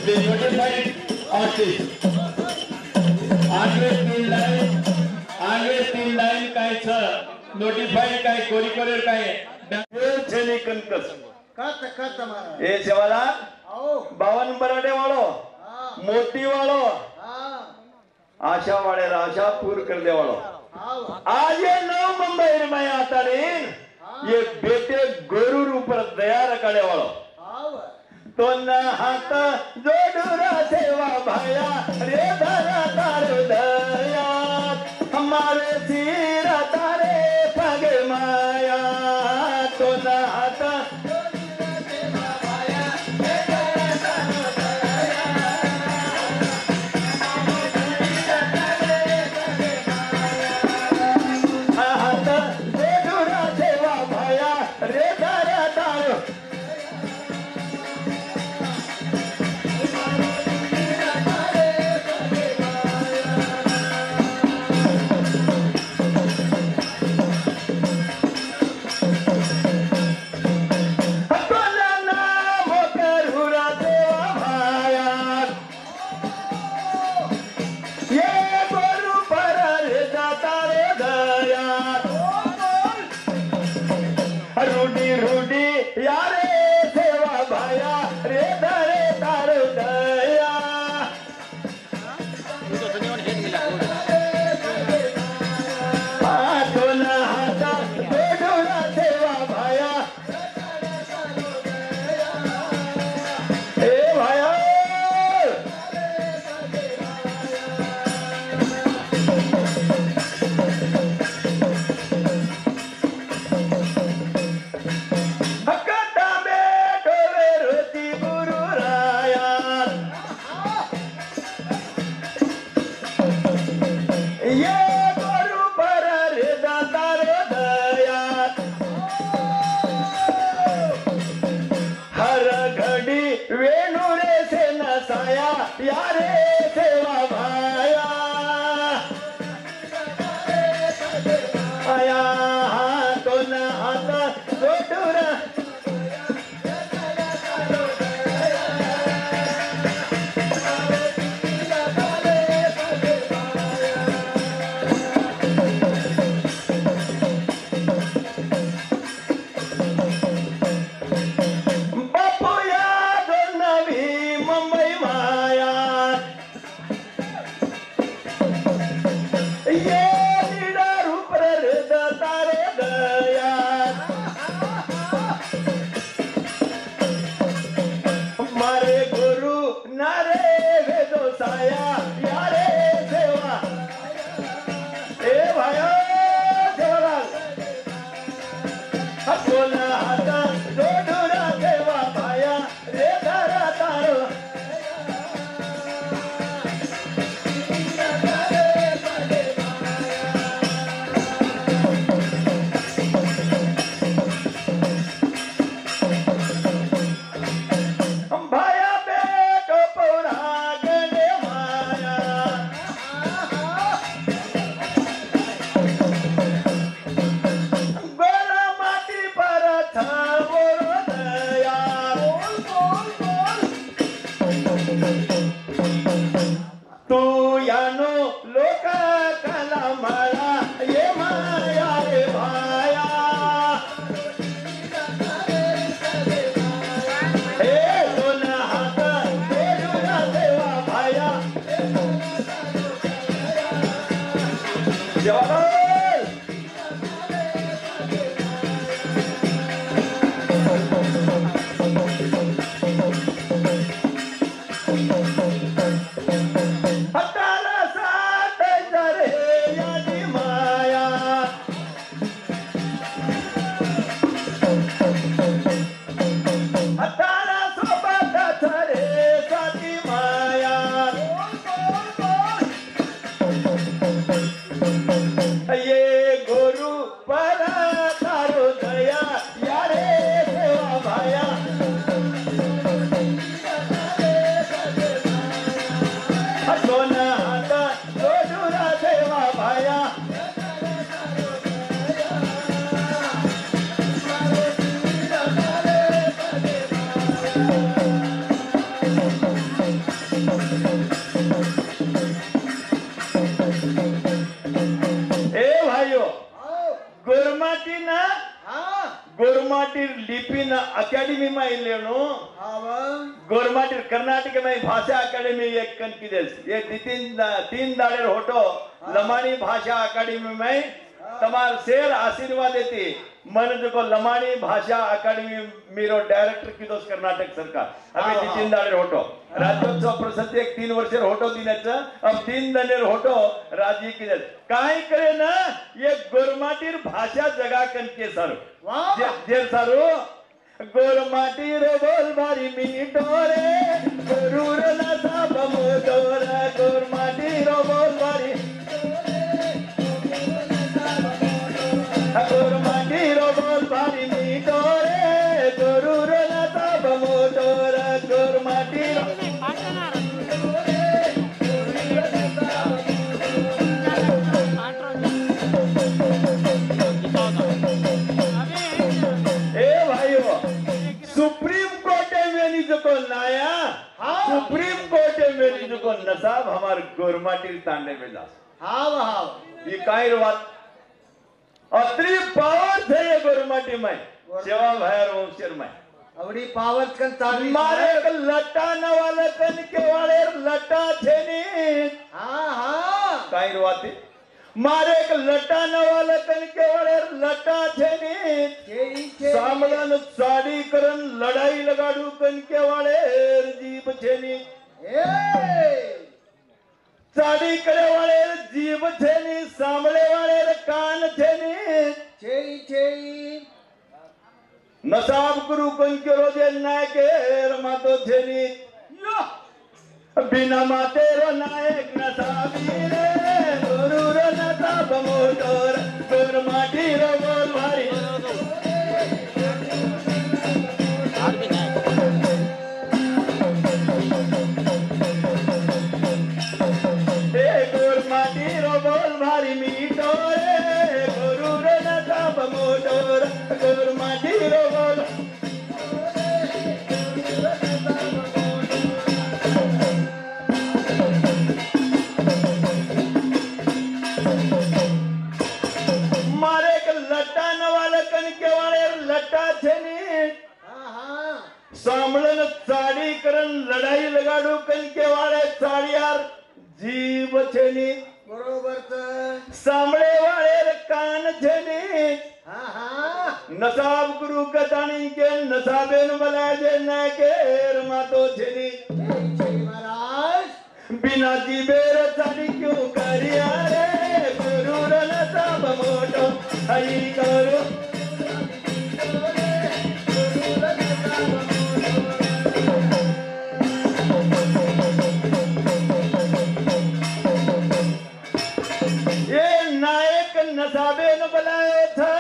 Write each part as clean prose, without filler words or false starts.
the notified artist. Always तीन line काय छ notified काय कोरिकोरियर काय छेली कनकस कत मारा ए सेवाला आओ 52 बराडे वाळो मोती वाळो आशा वाळे आशा पूर कर दे वाळो आज ये नव मुंबई रे मैं आता रे ये बेटे गुरु ऊपर दया रखड़े वालो तो न हाथ जोड़ूरा सेवा भाया रे धरा तारो दया हमारे सिर तारे पग माया तो न हाथ पिन अकेडमी में इलेनो हाव गोरमाटी कर्नाटक में भाषा अकेडमी एक कन की देस ये तीन दाड़े होटो लमानी भाषा अकेडमी में तमार शेर आशीर्वाद देती मन जो लमानी भाषा अकादमी मेरो डायरेक्टर की दोस्त कर्नाटक सरकार अभी 3 दाड़े होटो राज्योत्सव प्रशस्ती एक 3 वर्ष होटो दिनाचा अब 3 दाड़े होटो राज्य की देस काय करे ना ये गोरमाटीर भाषा जगा कन के सर जे सारो गोरमाटी रो बोल बारी मीठोरे गरुर ना सब मोटोरा गोरमाटी रो बोल बारी गोरमाटी रो बोल बारी मीठोरे गरुर ना सब मोटोरा गोरमाटी सुप्रीम कोर्ट में जो नाया सुप्रीम कोर्ट में जो नसाब हमार गोरमाटी तांडे में दास हाव हाव ये काय बात अत्री पावर थे ये गोरमाटी में सेवा भैर वंशर में अवडी पावर कन तारी मारे लट्टा नवाला कन के वाले लट्टा थे नी हां काय बात मारे एक लट्टा नवाला कन के वाले लट्टा थे नी सामलन साड़ी करन लड़ाई लगाड़ू कन के वाले जीप थे नी साड़ी करे वाले जीव थे नी सामले वाले कान थे नी नसाब गुरु कन के रोजे नायके रमातो थे नी बिना माते रो नायक नसाबी रे गुरु रो नसाब मोटोर गोरमाटी रो बोल भारी गोरमाटी रो बोल भारी मीठोरे गुरु रो नसाब मोटोर गोरमाटी रो बोल मारे के लट्टा नवाला कन के वाले लट्टा थे नी सामलन साड़ी करन लड़ाई लगाड़ू कन के वाले साड़ियार जीव थे नी बरोबर सामले वाले कान थे नी नसाब गुरु कतानी के नसाबेन बनाए दे न के रमातो थे नी महाराज बिना जीबेर साड़ी क्यों करिया रे गुरु रो नसाब मोटो हई करो ये नायक नसाबे न बनाए था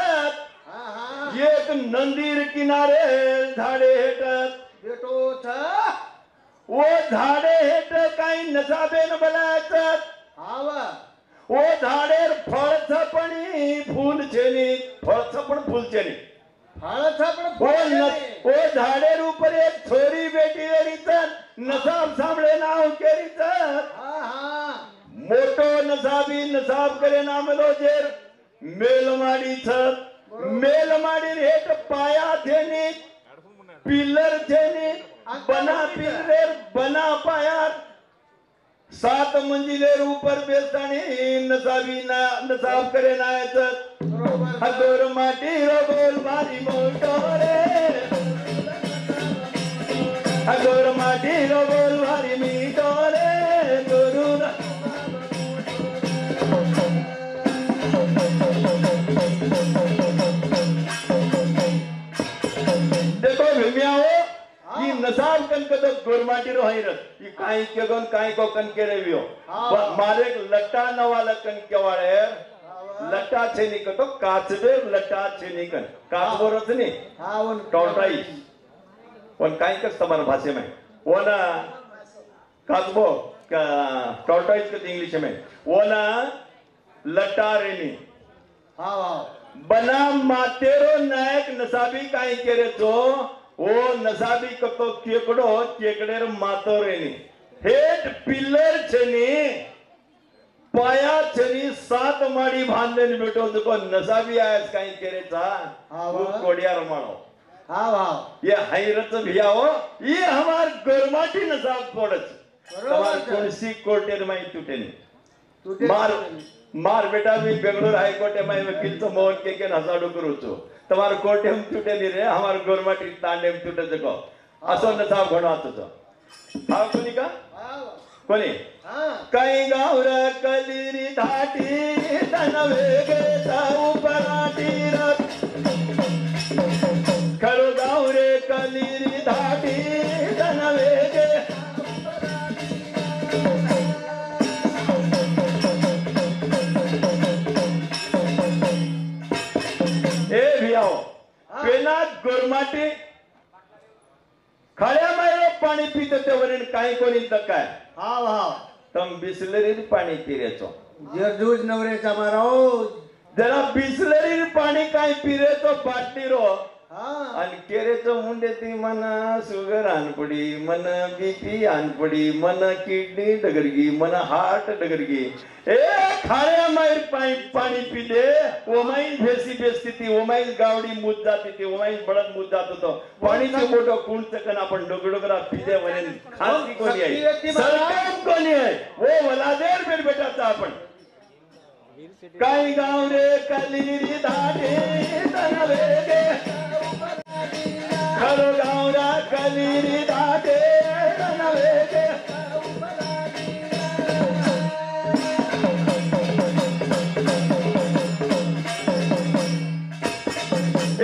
ये एक नंदीर किनारे झाड़े हेटत बेटो था वो झाड़े हेट काही नसाबे न बनाए था हाव वो झाडेर फळ छपणी फूल छेनी फळ छपण फूल छेनी फळ छपण वो झाडेर ऊपर एक छोरी बेटी एरीतन नसाब सामळे नाव केरीतन मोटो नसाबी नसाब करे नामलो जेर मेलमाडी छत मेलमाडी हेट पाया थेनी पिलर थेनी बना पिलर बना पायार 7 मंजिलेर ऊपर बेसानी नसाबी ना नसाब करे नायचत हदोर माटी रो बोल भारी मोटो रे हदोर माटी रो बोल भारी मीठो रे गुरु देखो भीमियाओ ये नसाब कन के तो गोरमाटी रो हैरत ये काई के गन काई को कन के रेवियो मारे लट्टा नवाला कन के वाले लट्टा छे निक तो काचबे लट्टा छे निकन काचबो रचनी हां टॉर्टाई वन काई के तमन भाषा में वना काचबो का टॉर्टाइज के इंग्लिश में वना लट्टा रेनी हां बना मातेरो नायक नसाबी काई केरे तो वो नसाबी कतो केकडो केकडेर मातो रेनी हेट पिलर छनी पाया छनी 7 माडी बांधलेली बेटो दुको नसाबी आयस काई केरे चा वो कोडियार माळो हाव हाव ये हैरत भिया हो ये हमार गोरमाटी न साफ पड़च तमार कोणसी कोर्टे में टूटे तुटे मार बेटा मी बेंगलोर हाईकोर्टे में वकील तो मोहन के हसाडू करू छो तमार कोर्टे में टूटे नहीं रे हमार गोरमाटी तांडे में टूटे जको असो न साफ घणवातो तो हाव कोणी का हाव कोणी काही गावर कलिरी धाटी तन वेगे जाऊ पराठी रथ खरो गावरे कलिरी धाटी तन वेगे ए भियाओ पेना गोरमाटी खळ्या मायरो पाणी पित तेवरीन काही कोणी काय हाव हाव तम बिसलरी पाणी पिरेचो जरजूज नवरेचा मारो जरा बिसलरी पाणी काय पिरेचो बाटली रो हा आणि केरेचो मुंडे ती मन शुगर आणपडी मन बीपी आणपडी मन किडनी डगरगी मन हार्ट डगरगी ए खाळ्या मायर पाणी पिले ओमाई भेसी बेसती ती ओमाई गावडी मुद जाती ती ओमाई बळद मुद जात होतो पाणीचे मोठं कुण चकन आपण डोगडोगरा पिले म्हणे खासगी कोणी आहे सरकार कोणी आहे ओ वलादेर बेट बेटाचा आपण काही गाव रे कलिरी धाटे तन वेगे खरो गावरा कलिरी धाटे तन वेगे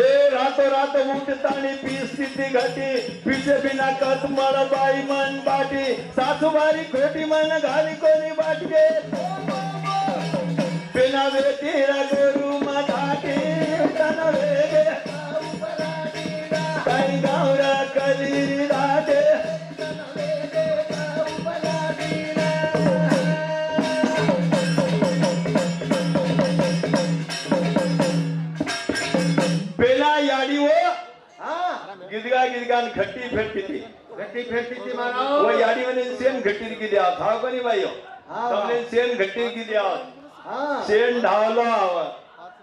ए रातो रात उठतानी पी स्थिती घटी पिछे बिना कत मळ बाई मन बाटी सासूबारी खोटी मन घाली कोणी बाटके बिना बेटीरा गोरू मधाटी तन वेगे काही गावरा कलिरी धाटे पेला याडी हो हा गिदगा गिदगान खट्टी फेरती ती गट्टी फेरती ती मारो वो याडी म्हणे सेन घट्टी की द्या था कोणी बाई हो हा. तमने सेन घट्टी की द्या हा सेन ढावलो आवा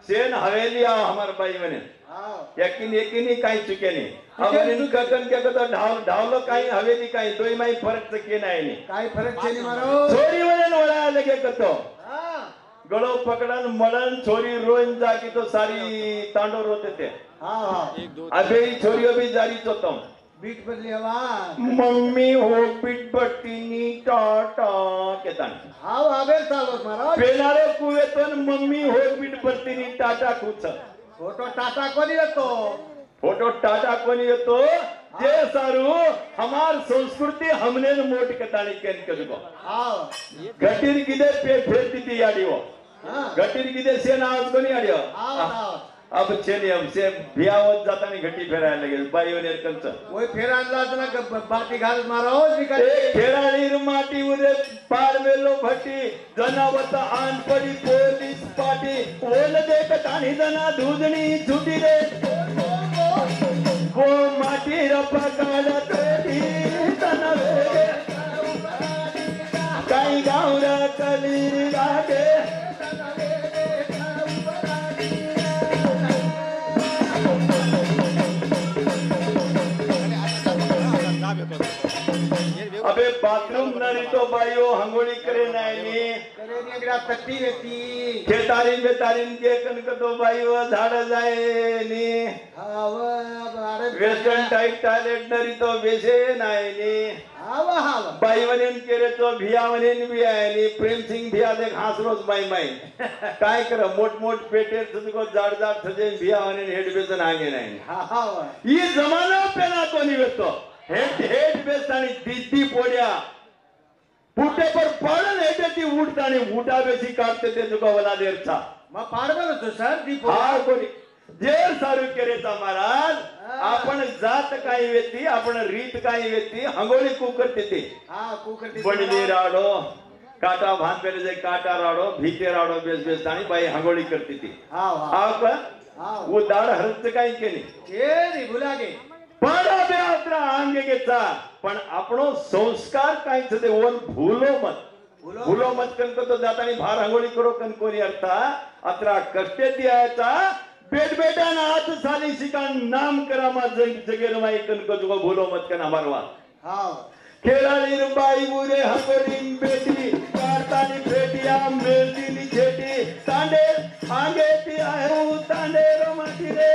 सेन हवेली आव हमार बाई म्हणे हाव यकीन यकीनी काही चुके नाही आपण ककन के कतो ढावलो काही हवेली काही दोई माई फरक चुके नाही काय फरक छे नी मारो छोरी म्हणे वळा लगे कतो हा गळो पकडन मळन छोरी रोइन जाकी तो सारी तांडो रोते ते हाव हाव अबे छोरी भी जारी चोतो बीट बदली हवा मम्मी हो पीट पट्टीनी टाटा केतान हाव आबेर चालोस मारो पेनारे कुवेतन मम्मी हो पीट पट्टीनी टाटा कुछ फोटो टाटा कोणी येतो फोटो टाटा कोणी येतो जे सारू हमार संस्कृती हमने मोठ कतानी केन कजको हाव घटीर किदे पे फेरती ती याडीओ हा घटीर किदे सेन आवाज कोणी याडीओ हाव हाव अब चली अब से भियावत जातानी घटी फेरायला लागेल बाईवर कंच ओय फेर आणला ना बाटी घाल मारो खेळाळीर माटी उरे पार मेलो भटी जनावत आन पडी पोलीस पाटी ओल देख ताणी जना धुजणी छुटी रे वो माटी रपा काढत तन वेगे काही गावरा कलिरी घाटे अबे बाथरूम नरी तो बाईओ हंगोळी करे नाही करे नी एकदा तट्टी रेती खेतारीन बेतारीन के कनक तो बाईओ झाड जाय नी हाव अरे वेस्टर्न टाइप टॉयलेट नरी तो बेसे नाही नी हाव हाव बाई वनेन केरे तो भिया वनेन भी आहे नी प्रेम सिंग भिया देख हासरोज बाई माई काय कर मोठ मोठ पेटे तुझको जाड जाड थजे भिया वनेन हेड बेसन आगे नाही हाव ये जमाना पेना कोणी वेतो हेड हेड बेसानी दिद्दी पोड्या पुटे पर पडन हेटे ती उडतानी उठा बेसी काढते ते तुका वला देरचा मग पाडबो तो सर दीपो हा कोणी जेर सारू केरेचा महाराज आपण जात काही वेती आपण रीत काही वेती हंगोळी कुकर तिथे हा कुकर बडली राडो काटा भान पेरे जे काटा राडो भीते राडो बेस बेस तानी बाई हंगोळी करती ती हाव हा का हाव वो दाड हरत काही केली ए नी भुला गे बड़ा बेअत्रा आंगे घेता पण आपणो संस्कार काय छते ओन भूलो भूलो मत कनको तो जातानी भार हंगोळी करो कन कोणी अर्था अत्रा कष्टे दियाचा बेट बेटा ना हाथ साली शिकान नाम करा मा जगेर मा एकन को जो भूलो मत कना मारवा हाव खेळाली बाई बुरे हकोरी बेटी काढतानी फेटिया मेलतीनी छेटी तांडे आगे ती आहे तांडे रोमाटी रे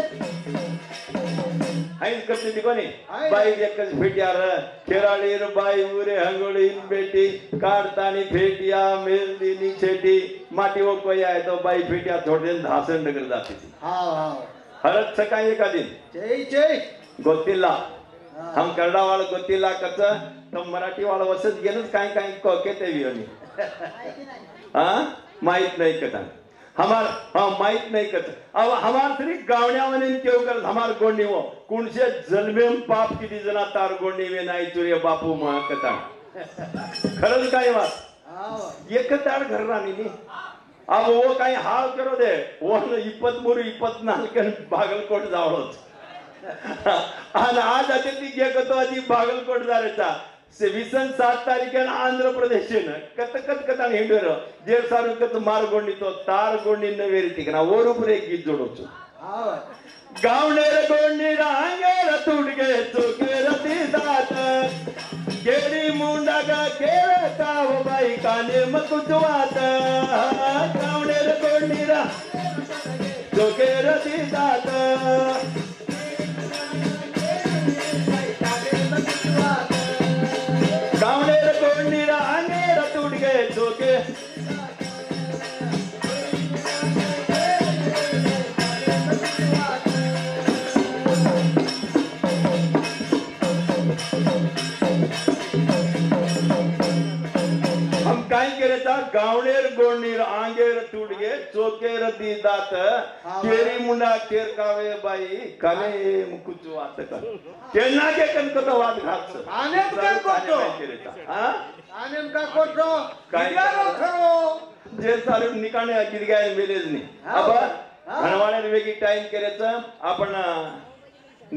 हाईन करते ती कोणी बाई एकच फेटिया र खेळाली बाई बुरे हंगोळी बेटी काढतानी फेटिया मेलतीनी छेटी माटी वो कोई आहे तो बाई फेटिया थोडे धासन डगर जाते हाव हाव हरत सकाळी एका दिन जय जय गोतिल्ला हम करडा वाला गोतिल्ला कच तो मराठी वाला वसत गेलच काय काय केते वियोनी हां माहित नाही कथा हमार माहित नहीं कत अब हमार तरी गावण्यावने केव कर हमार गोंडी वो कुणसे जन्मेम पाप किती जना तार गोंडी में नाही चुरे बापू मा कथा खरंच काय बात एक तार घर राणी नी अब वो काही हाल करो दे वो 23 24 बागलकोट जावळोच आणि आज आता ती गेकतो आधी बागलकोट जारेचा 7 तारीखेन आंध्र प्रदेश कत कतान हिंडर जेर सारू कत मारगोंडी तो तार गोंडी नवेरी तिकना ओरुपुरे गीत जोडोचो गावनेर गोंडी रांगेर तुडगे चुकेर दिदात गेडी मुंडा गा केर काव बाई काने मकुजवात गावनेर गोंडी रा चुकेर दिदात गावनेर गोंडीरा आनेर तुडगे चोके हम काय केरेता गावनेर गोंडीर आंगेर तुडगे चोकेर दिदात केरी मुंडा केर कावे बाई काने मुकुचो वात कर केना के कन कतो वाद घास आने का कोतो हां आने का कोतो काय खरो जे सारे निकाणे गिरगाय मेलेज नी अब हनवाने वेगी टाइम केरेचा आपण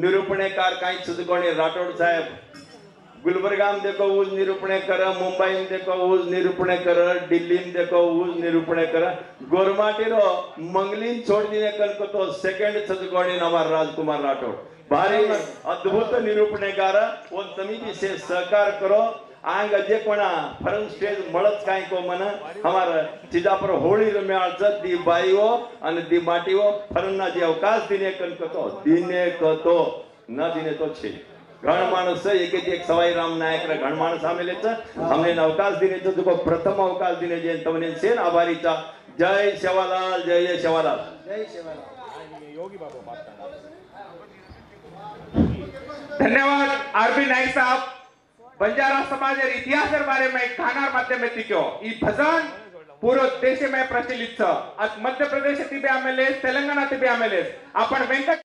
निरूपणेकार काही सुदकोणी राठोड साहेब गुलबर्गाम देखो उज निरूपणे कर मुंबई में देखो उज निरूपणे कर दिल्ली में देखो उज निरूपणे कर गोरमाटीरो मंगलीन छोड़ दिने कल को तो सेकंड सदकोणी नवार राजकुमार राठौड़ भारी अद्भुत निरूपणेकार वो समिति से सहकार करो आंग जे कोणा फरन स्टेज मळच काय को मन हमार चिजा पर होळी रम्याळच दी बाईओ आणि दी माटीओ फरनना जे अवकाश दिने कल को तो दिने को तो न दिने तो छे घण माणस एक सवाई राम नायक रे घण माणस आमेलेच हमने अवकाश दिने तो जो प्रथम अवकाश दिने जे तमने सेन आभारीचा जय सेवालाल जय सेवालाल जय सेवालाल योगी बाबू बात धन्यवाद आरबी नाइक साहब बंजारा समाज इतिहास बारे में खानार माध्यम तिक्यो ई भजन पूरे देश में प्रचलित छ मध्य प्रदेश तिबे आमेले तेलंगाना तिबे आमेले अपन वेंकट